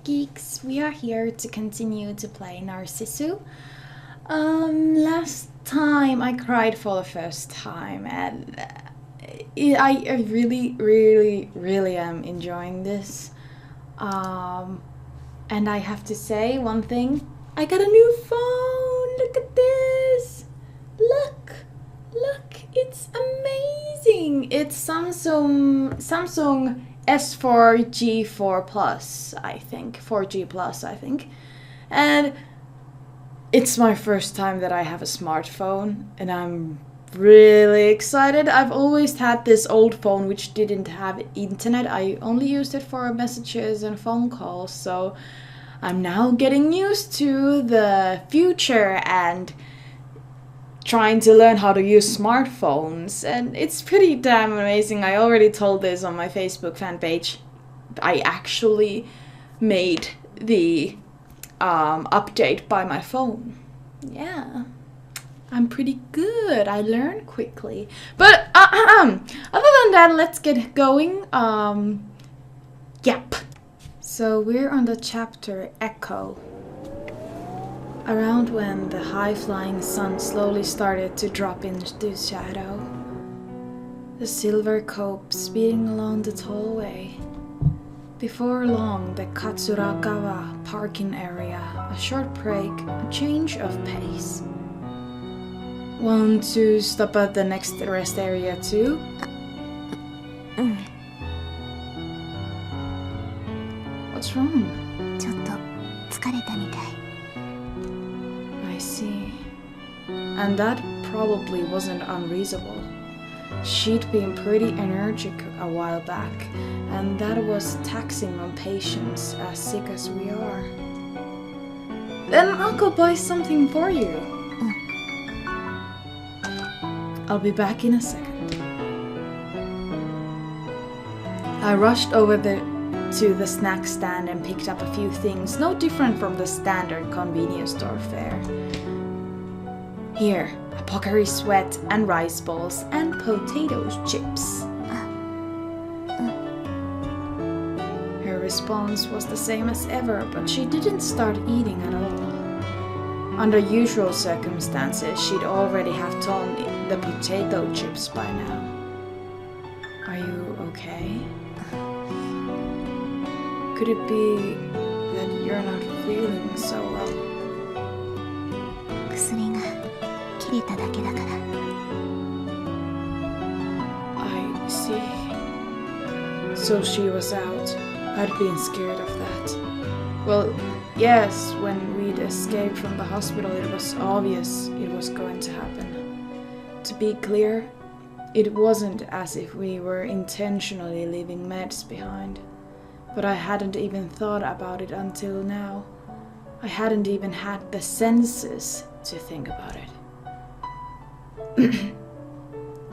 geeks, we are here to continue to play Narcissu. Last time I cried for the first time, and I really am enjoying this. And I have to say one thing, I got a new phone, look at this! Look, it's amazing! It's Samsung S4G4 Plus, I think, 4G Plus, I think. And it's my first time that I have a smartphone, and I'm really excited. I've always had this old phone which didn't have internet. I only used it for messages and phone calls, so I'm now getting used to the future and trying to learn how to use smartphones, and it's pretty damn amazing. I already told this on my Facebook fan page. I actually made the update by my phone. Yeah, I'm pretty good. I learn quickly. But other than that, let's get going. Yep. So we're on the chapter Echo. Around when the high-flying sun slowly started to drop into shadow, the silver cope speeding along the tollway. Before long, the Katsuragawa parking area, a short break, a change of pace. Want to stop at the next rest area too? What's wrong? ちょっと疲れたみたい。 I see. And that probably wasn't unreasonable. She'd been pretty energetic a while back, and that was taxing on patience as sick as we are. Then I'll go buy something for you. I'll be back in a second. I rushed over to the snack stand and picked up a few things, no different from the standard convenience store fare. Here, a Pocari Sweat and rice balls and potato chips. Her response was the same as ever, but she didn't start eating at all. Under usual circumstances, she'd already have torn the potato chips by now. Are you okay? Could it be that you're not feeling so well? 薬が切れただけだから。 I see. So she was out. I'd been scared of that. Well, yes, when we'd escaped from the hospital, it was obvious it was going to happen. To be clear, it wasn't as if we were intentionally leaving meds behind. But I hadn't even thought about it until now. I hadn't even had the senses to think about it.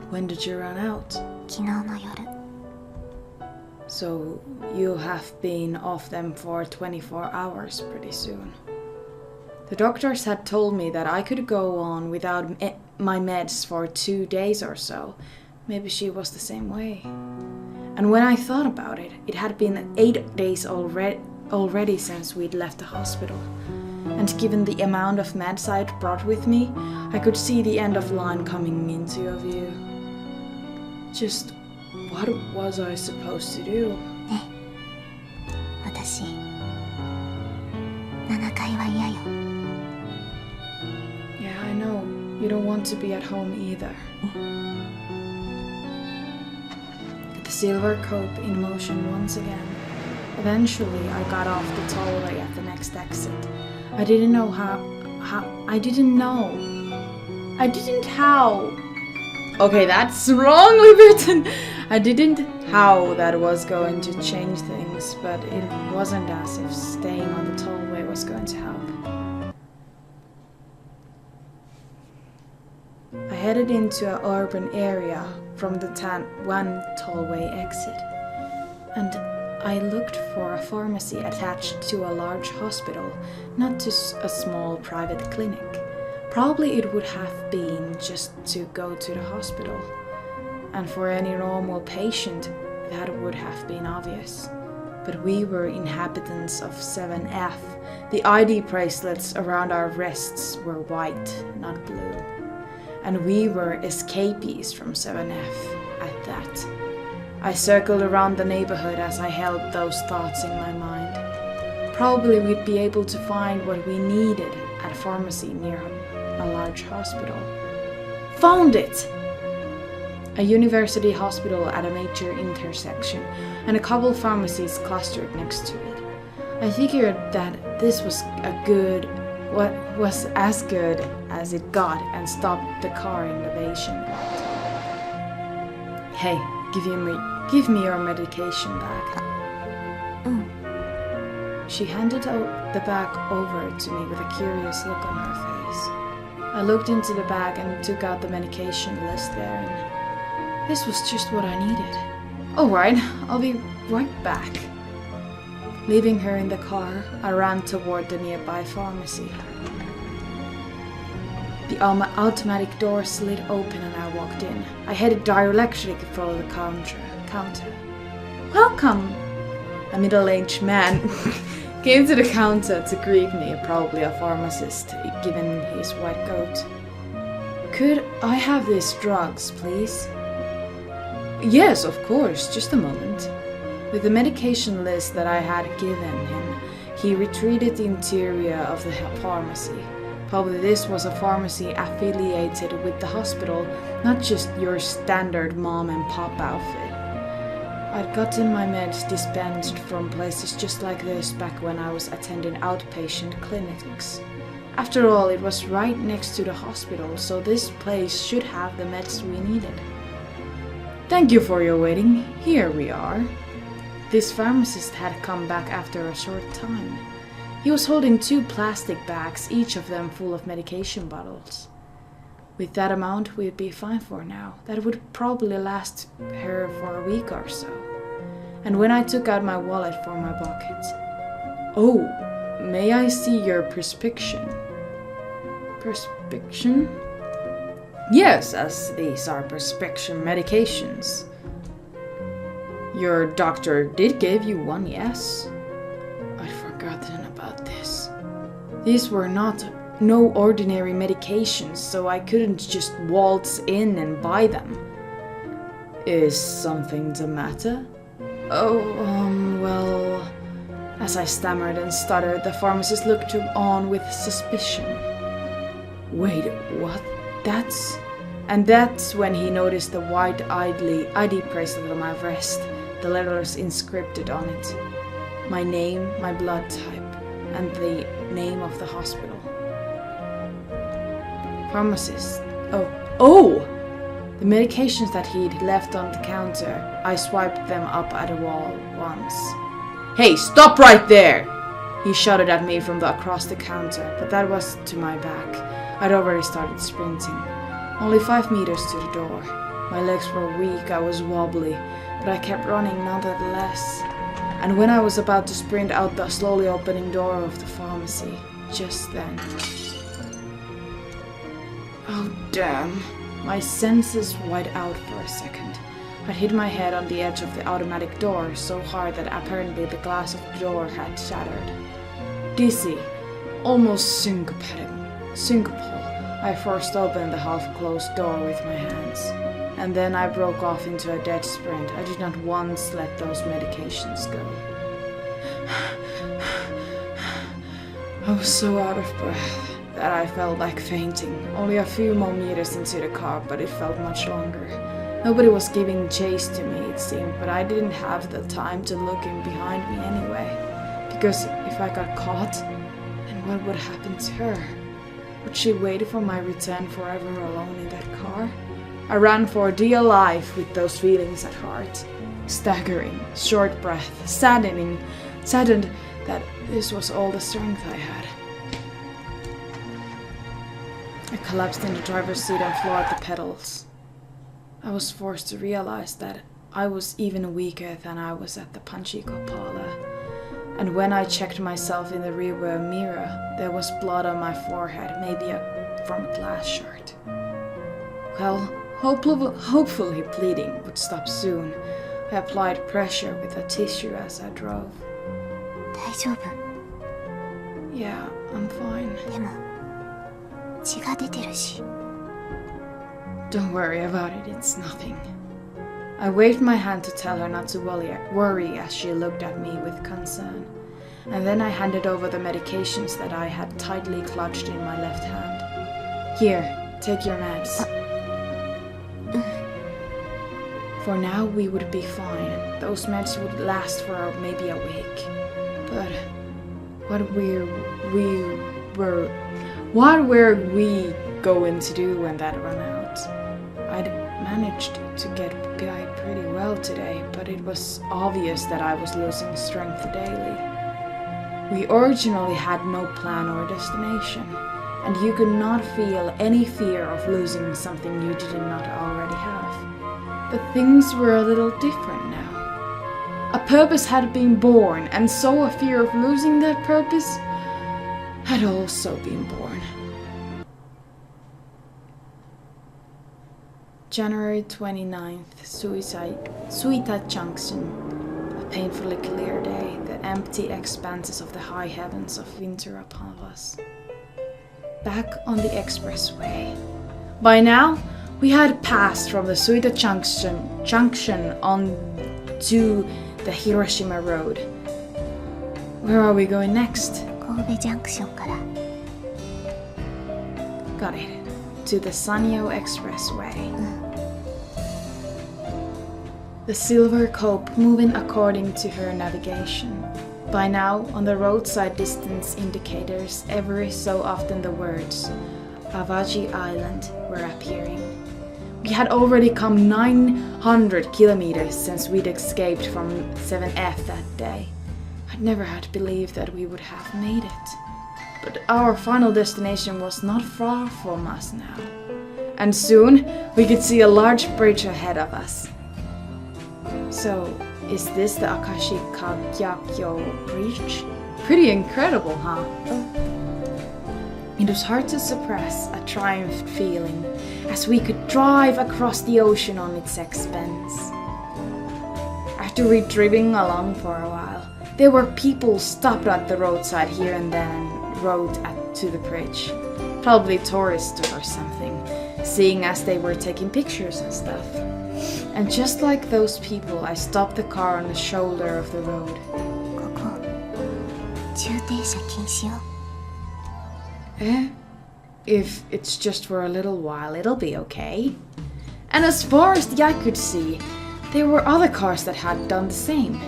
When did you run out? 昨日の夜。 So you'll have been off them for 24 hours pretty soon. The doctors had told me that I could go on without my meds for 2 days or so. Maybe she was the same way. And when I thought about it, it had been 8 days already since we'd left the hospital. And given the amount of meds I'd brought with me, I could see the end of line coming into view. Just what was I supposed to do? ね、私、7階は嫌よ。 Yeah, I know. You don't want to be at home either. The silver cope in motion once again. Eventually, I got off the tollway at the next exit. I didn't know how. Okay, that's wrongly written. I didn't how that was going to change things, but it wasn't as if staying on the tollway was going to help. I headed into an urban area from the one tollway exit, and I looked for a pharmacy attached to a large hospital, not to a small private clinic. Probably it would have been just to go to the hospital, and for any normal patient, that would have been obvious. but we were inhabitants of 7F. The ID bracelets around our wrists were white, not blue. And we were escapees from 7F at that. I circled around the neighborhood as I held those thoughts in my mind. Probably we'd be able to find what we needed at a pharmacy near a large hospital. Found it! A university hospital at a major intersection, and a couple pharmacies clustered next to it. I figured that this was as good as it got, and stopped the car in the patient lot. Hey, give me your medication bag. She handed the bag over to me with a curious look on her face. I looked into the bag and took out the medication list there, and this was just what I needed. Alright, I'll be right back. Leaving her in the car, I ran toward the nearby pharmacy. The automatic door slid open and I walked in. I headed directly for the counter. Welcome! A middle-aged man came to the counter to greet me, probably a pharmacist, given his white coat. Could I have these drugs, please? Yes, of course, just a moment. With the medication list that I had given him, he retreated the interior of the pharmacy. Probably this was a pharmacy affiliated with the hospital, not just your standard mom and pop outfit. I'd gotten my meds dispensed from places just like this back when I was attending outpatient clinics. After all, it was right next to the hospital, so this place should have the meds we needed. Thank you for your waiting. Here we are. This pharmacist had come back after a short time. He was holding 2 plastic bags, each of them full of medication bottles. With that amount, we'd be fine for now. That would probably last her for a week or so. And when I took out my wallet for my bucket, "Oh, may I see your prescription?" Prescription? Yes, as these are prescription medications. Your doctor did give you one, yes? I'd forgotten about this. These were no ordinary medications, so I couldn't just waltz in and buy them. Is something the matter? Oh, well... As I stammered and stuttered, the pharmacist looked on with suspicion. Wait, what? And that's when he noticed the white ID bracelet on my wrist, the letters inscripted on it. My name, my blood type, and the name of the hospital. Pharmacist. Oh! The medications that he'd left on the counter, I swiped them up at a wall once. Hey, stop right there! He shouted at me from across the counter, but that was to my back. I'd already started sprinting. Only 5 meters to the door. My legs were weak, I was wobbly, but I kept running nonetheless. And when I was about to sprint out the slowly opening door of the pharmacy, just then... Oh damn. My senses white out for a second. I'd hit my head on the edge of the automatic door so hard that apparently the glass of the door had shattered. Dizzy, almost syncopal, I forced open the half-closed door with my hands. And then I broke off into a dead sprint. I did not once let those medications go. I was so out of breath that I felt like fainting. Only a few more meters into the car, but it felt much longer. Nobody was giving chase to me, it seemed, but I didn't have the time to look in behind me anyway. Because if I got caught, then what would happen to her? Would she wait for my return forever alone in that car? I ran for dear life with those feelings at heart. Staggering, short breath, saddened that this was all the strength I had. I collapsed in the driver's seat and floored the pedals. I was forced to realize that I was even weaker than I was at the Panchiko parlor. And when I checked myself in the rearview mirror, there was blood on my forehead, maybe from a glass shard. Well, hopefully bleeding would stop soon. I applied pressure with a tissue as I drove. 大丈夫？ Yeah, I'm fine. でも血が出てるし。 Don't worry about it, it's nothing. I waved my hand to tell her not to worry as she looked at me with concern. And then I handed over the medications that I had tightly clutched in my left hand. Here, take your meds. For now we would be fine. Those meds would last for maybe a week. But what were we going to do when that ran out? I'd managed to get by pretty well today, but it was obvious that I was losing strength daily. We originally had no plan or destination, and you could not feel any fear of losing something you did not already have. But things were a little different now. A purpose had been born, and so a fear of losing that purpose had also been born. January 29th, Suita Junction. A painfully clear day, the empty expanses of the high heavens of winter upon us. Back on the expressway. By now, we had passed from the Suita Junction on to the Hiroshima Road. Where are we going next? 神戸ジャンクションから Got it. To the Sanyo Expressway. The silver cope moving according to her navigation. By now, on the roadside distance indicators, every so often the words Awaji Island were appearing. We had already come 900 kilometers since we'd escaped from 7F that day. I'd never had believed that we would have made it. But our final destination was not far from us now. And soon, we could see a large bridge ahead of us. So, is this the Akashikagyakyo Bridge? Pretty incredible, huh? It was hard to suppress a triumphed feeling as we could drive across the ocean on its expense. After we'd driven along for a while, there were people stopped at the roadside here and then and rode to the bridge. Probably tourists or something, seeing as they were taking pictures and stuff. And just like those people, I stopped the car on the shoulder of the road. ここ駐停車禁止よ Eh? If it's just for a little while, it'll be okay. And as far as the eye could see, there were other cars that had done the same.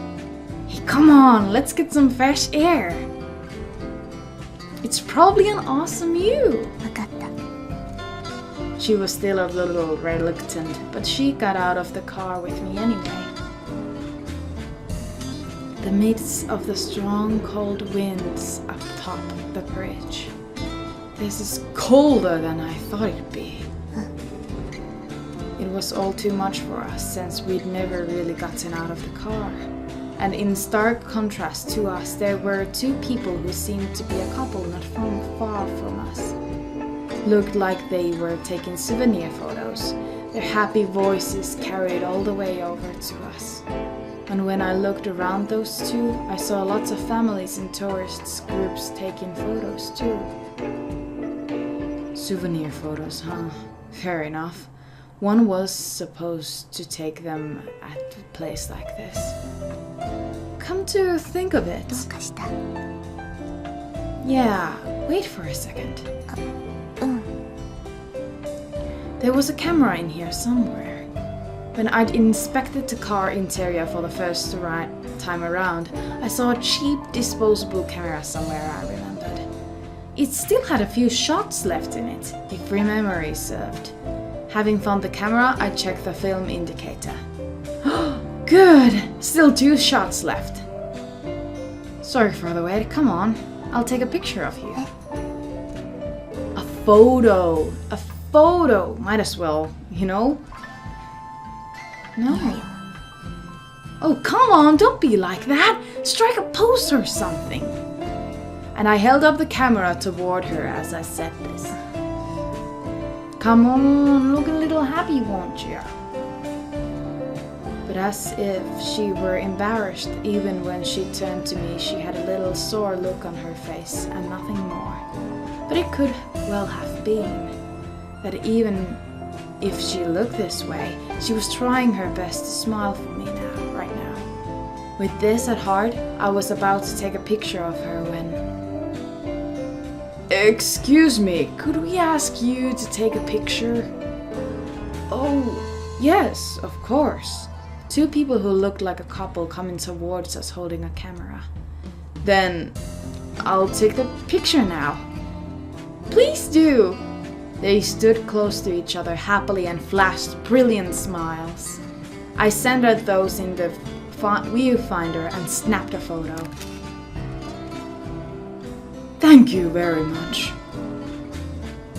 Hey, come on, let's get some fresh air. It's probably an awesome view. 分かった She was still a little reluctant, but she got out of the car with me anyway. The midst of the strong cold winds up top the bridge. This is colder than I thought it'd be. It was all too much for us since we'd never really gotten out of the car. And in stark contrast to us, there were two people who seemed to be a couple not far from us. Looked like they were taking souvenir photos. Their happy voices carried all the way over to us. And when I looked around those two, I saw lots of families and tourists groups taking photos too. Souvenir photos, huh? Fair enough. One was supposed to take them at a place like this. Come to think of it. どうかした Yeah, wait for a second. うん There was a camera in here somewhere. When I'd inspected the car interior for the first time around, I saw a cheap disposable camera somewhere, I remembered. It still had a few shots left in it, if memory served. Having found the camera, I checked the film indicator. Good! Still 2 shots left. Sorry for the wait, come on. I'll take a picture of you. A photo! A photo! Might as well, you know? No. Oh, come on, don't be like that! Strike a pose or something! And I held up the camera toward her as I said this. Come on, look a little happy, won't you? But but as if she were embarrassed. Even when she turned to me, she had a little sore look on her face and nothing more. But it could well have been that even if she looked this way, she was trying her best to smile for me now, right now. With this at heart, I was about to take a picture of her when... Excuse me, could we ask you to take a picture? Oh, yes, of course. Two people who looked like a couple coming towards us holding a camera. Then, I'll take the picture now. Please do! They stood close to each other happily and flashed brilliant smiles. I centered those in the viewfinder and snapped a photo. Thank you very much.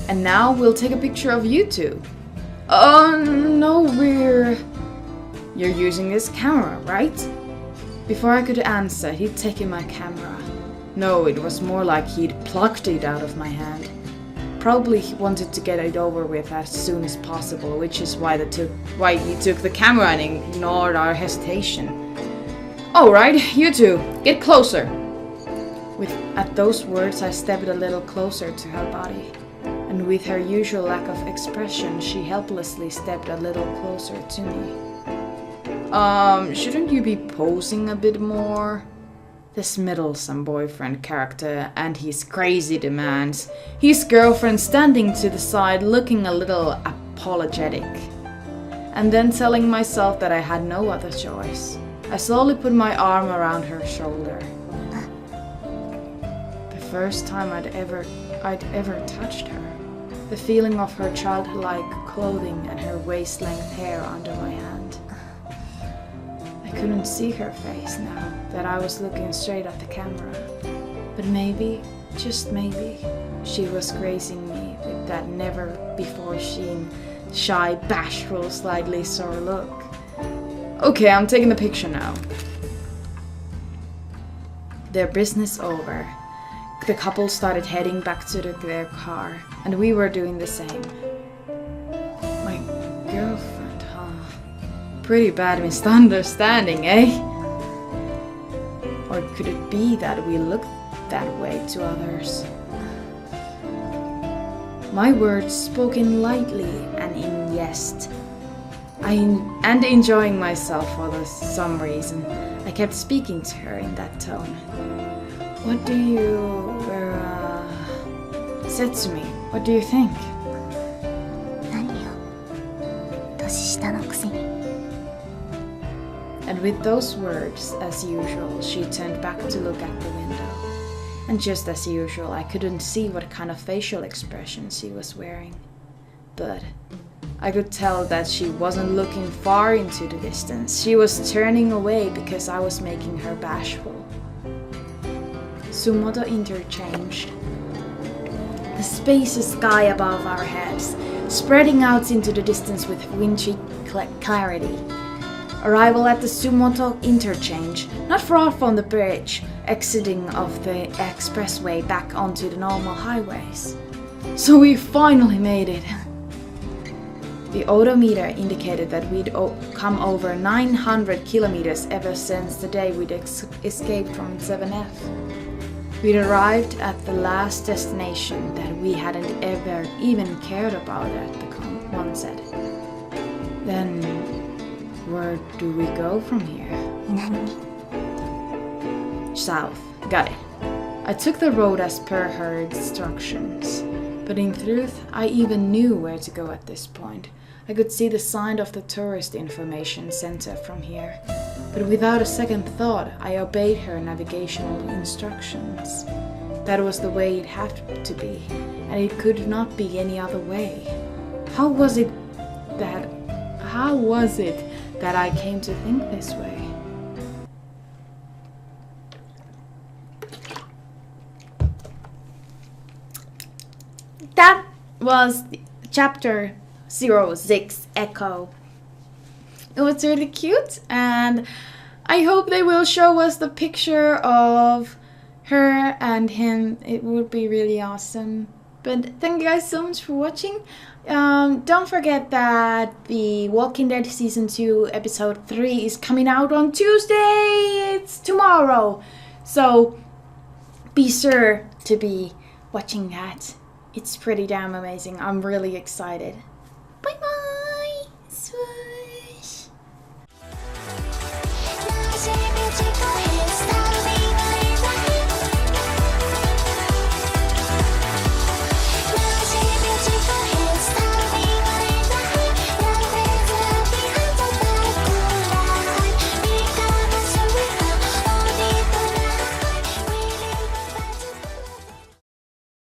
And now we'll take a picture of you two. No, You're using this camera, right? Before I could answer, he'd taken my camera. No, it was more like he'd plucked it out of my hand. Probably he wanted to get it over with as soon as possible, which is why he took the camera and ignored our hesitation. Alright, you two, get closer. At those words, I stepped a little closer to her body. And with her usual lack of expression, she helplessly stepped a little closer to me. Shouldn't you be posing a bit more? This meddlesome boyfriend character and his crazy demands. His girlfriend standing to the side looking a little apologetic. And then telling myself that I had no other choice. I slowly put my arm around her shoulder. The first time I'd ever touched her. The feeling of her childlike clothing and her waist-length hair under my hand. I couldn't see her face now that I was looking straight at the camera. But maybe, just maybe, she was gracing me with that never-before-seen, shy, bashful, slightly sore look. Okay, I'm taking the picture now. Their business over. The couple started heading back to their car, and we were doing the same. My girlfriend, huh? Pretty bad misunderstanding, eh? Or could it be that we looked that way to others? My words spoken lightly and in jest. And enjoying myself for some reason, I kept speaking to her in that tone. What do you... said to me, what do you think? 何よ、年下のくせに。 And with those words, as usual, she turned back to look at the window. And just as usual, I couldn't see what kind of facial expression she was wearing. But I could tell that she wasn't looking far into the distance. She was turning away because I was making her bashful. Sumoto interchanged. The spacious sky above our heads, spreading out into the distance with wintry clarity. Arrival at the Sumoto interchange, not far from the bridge, exiting of the expressway back onto the normal highways. So we finally made it. The odometer indicated that we'd come over 900 kilometers ever since the day we'd escaped from 7F. We'd arrived at the last destination that we hadn't ever even cared about, one said. Then, where do we go from here? 何？ South. Got it. I took the road as per her instructions. But in truth, I even knew where to go at this point. I could see the sign of the tourist information center from here. But without a second thought, I obeyed her navigational instructions. That was the way it had to be, and it could not be any other way. How was it that I came to think this way? That was chapter 06, Echo. It was really cute, and I hope they will show us the picture of her and him. It would be really awesome. But thank you guys so much for watching. Don't forget that the Walking Dead Season 2 Episode 3 is coming out on Tuesday. It's tomorrow. So be sure to be watching that. It's pretty damn amazing. I'm really excited.